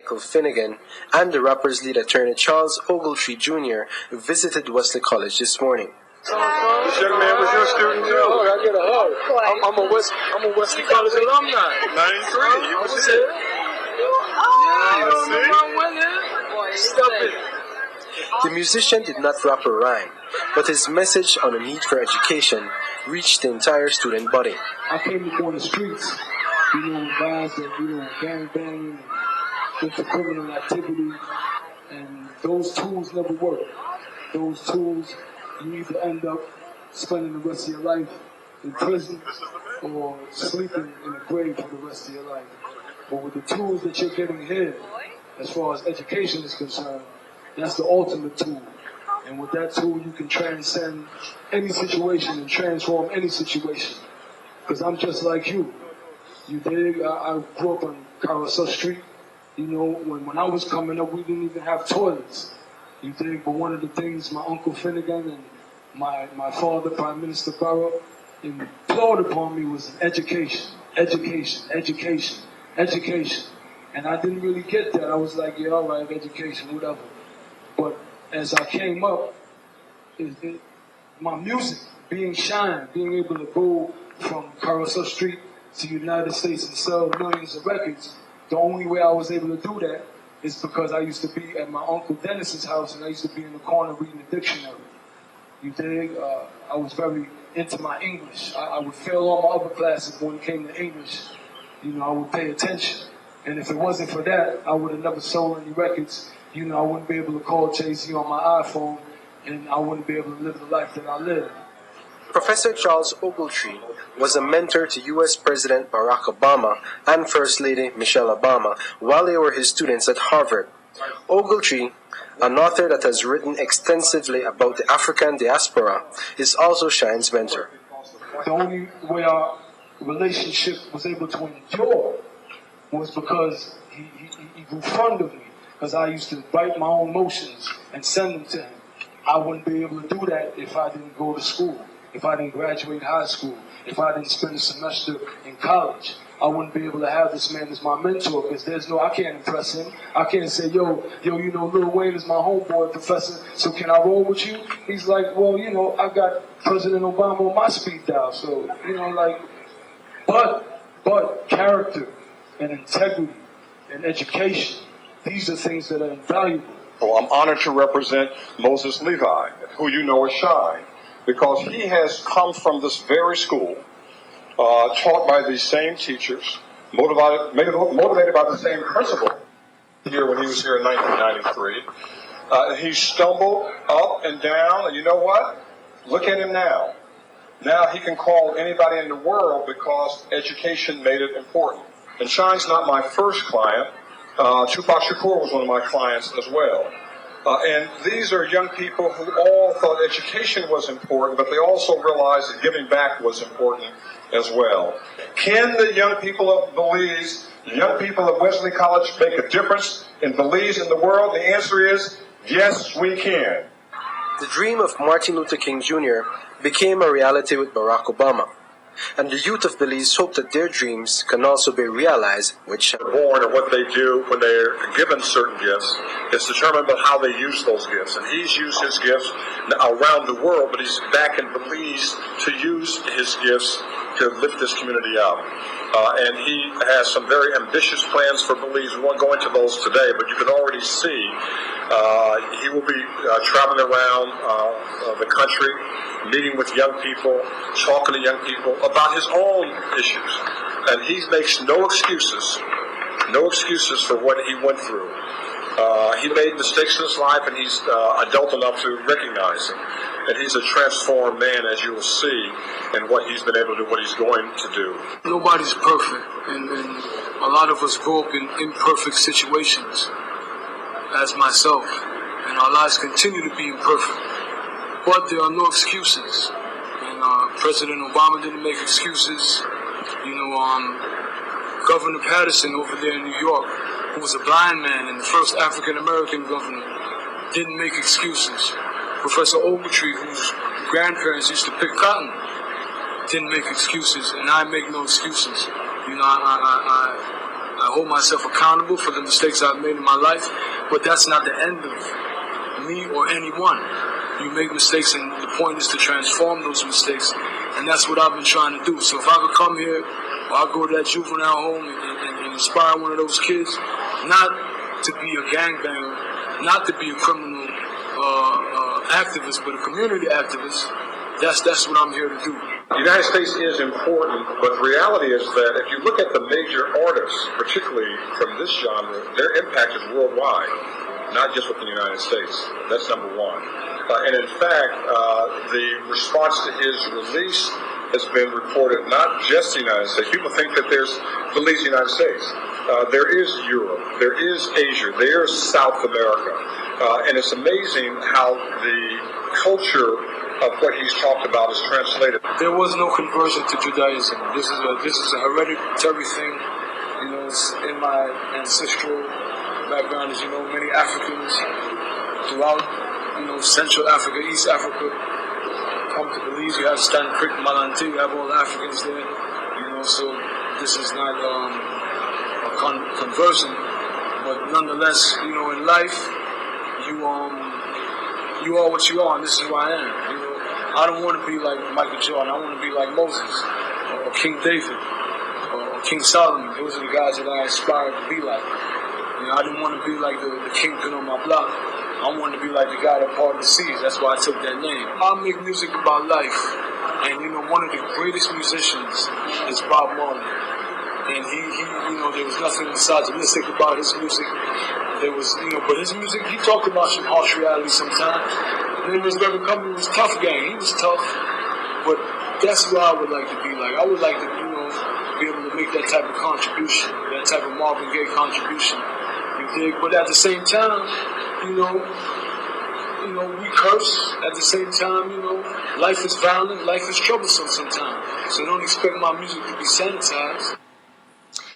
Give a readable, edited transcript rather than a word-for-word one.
Finnegan and the rapper's lead attorney Charles Ogletree Jr. visited Wesley College this morning. This young man was your student too. I get a hug. I'm a Wesley College alumni. 93, he was here. You don't know my winner. Stop it. The musician did not rap or rhyme, but his message on the need for education reached the entire student body. I came up on the streets, guys that, gang banging and into criminal activity, and those tools never work. Those tools, you either end up spending the rest of your life in prison or sleeping in a grave for the rest of your life. But with the tools that you're getting here, as far as education is concerned, that's the ultimate tool. And with that tool, you can transcend any situation and transform any situation. Because I'm just like you. You dig? I grew up on Carousel Street. When I was coming up, we didn't even have toilets. You dig? But one of the things my Uncle Finnegan and my father, Prime Minister Barrow, implored upon me was education. Education. And I didn't really get that. I was like, yeah, all right, education, whatever. But as I came up, my music, being Shyne, being able to go from Carousel Street to the United States and sell millions of records, the only way I was able to do that is because I used to be at my Uncle Dennis's house and I used to be in the corner reading the dictionary. You dig? I was very into my English. I would fail all my other classes, but when it came to English, I would pay attention. And if it wasn't for that, I would have never sold any records. I wouldn't be able to call Jay-Z on my iPhone, and I wouldn't be able to live the life that I live. Professor Charles Ogletree was a mentor to U.S. President Barack Obama and First Lady Michelle Obama while they were his students at Harvard. Ogletree, an author that has written extensively about the African diaspora, is also Shyne's mentor. The only way our relationship was able to endure was because he grew fond of me. Because I used to write my own motions and send them to him. I wouldn't be able to do that if I didn't go to school, if I didn't graduate high school, if I didn't spend a semester in college. I wouldn't be able to have this man as my mentor because I can't impress him. I can't say, yo, Lil Wayne is my homeboy, Professor, so can I roll with you? He's like, well, I got President Obama on my speed dial, so, but character and integrity and education, these are things that are invaluable. Well, I'm honored to represent Moses Levi, who you know as Shyne, because he has come from this very school, taught by these same teachers, motivated by the same principal here when he was here in 1993. He stumbled up and down, and you know what? Look at him now. Now he can call anybody in the world because education made it important. And Shyne's not my first client. Tupac Shakur was one of my clients as well. And these are young people who all thought education was important, but they also realized that giving back was important as well. Can the young people of Belize, the young people of Wesley College make a difference in Belize and the world? The answer is yes, we can. The dream of Martin Luther King Jr. became a reality with Barack Obama. And the youth of Belize hope that their dreams can also be realized, which born and what they do when they're given certain gifts is determined by how they use those gifts. And he's used his gifts around the world, but he's back in Belize to use his gifts to lift this community up. And he has some very ambitious plans for Belize. We won't go into those today, but you can already see he will be traveling around the country, meeting with young people, talking to young people about his own issues. And he makes no excuses for what he went through. He made mistakes in his life, and he's adult enough to recognize them. And he's a transformed man, as you will see, in what he's been able to do, what he's going to do. Nobody's perfect, and a lot of us grow up in imperfect situations, as myself, and our lives continue to be imperfect. But there are no excuses, and President Obama didn't make excuses. Governor Patterson over there in New York, who was a blind man and the first African-American governor, didn't make excuses. Professor Ogletree, whose grandparents used to pick cotton, didn't make excuses, and I make no excuses. I hold myself accountable for the mistakes I've made in my life, but that's not the end of me or anyone. You make mistakes, and the point is to transform those mistakes, and that's what I've been trying to do. So if I could come here, or I go to that juvenile home and inspire one of those kids, not to be a gangbanger, not to be a criminal activist, but a community activist, that's what I'm here to do. The United States is important, but the reality is that if you look at the major artists, particularly from this genre, their impact is worldwide, not just within the United States. That's number one. And in fact, the response to his release has been reported not just the United States. People think that there's the least United States. There is Europe, there is Asia, there's South America. And it's amazing how the culture of what he's talked about is translated. There was no conversion to Judaism. This is a hereditary thing. You know, it's in my ancestral background. As you know, many Africans throughout, Central Africa, East Africa, come to believe. You have Stan Creek, Malante, you have all the Africans there. So this is not a conversion, but nonetheless, in life, you are what you are, and this is who I am. I don't want to be like Michael Jordan. I want to be like Moses, or King David, or King Solomon. Those are the guys that I aspire to be like. I didn't want to be like the kingpin on my block. I wanted to be like the guy that parted the seas. That's why I took that name. I make music about life, and one of the greatest musicians is Bob Marley. And he there was nothing misogynistic about his music. There was, but his music, he talked about some harsh reality sometimes. And then his record company was Tough Gang. He was tough, but that's what I would like to be like. I would like to, be able to make that type of contribution, that type of Marvin Gaye contribution. You dig? But at the same time, we curse. At the same time, life is violent, life is troublesome sometimes. So don't expect my music to be sanitized.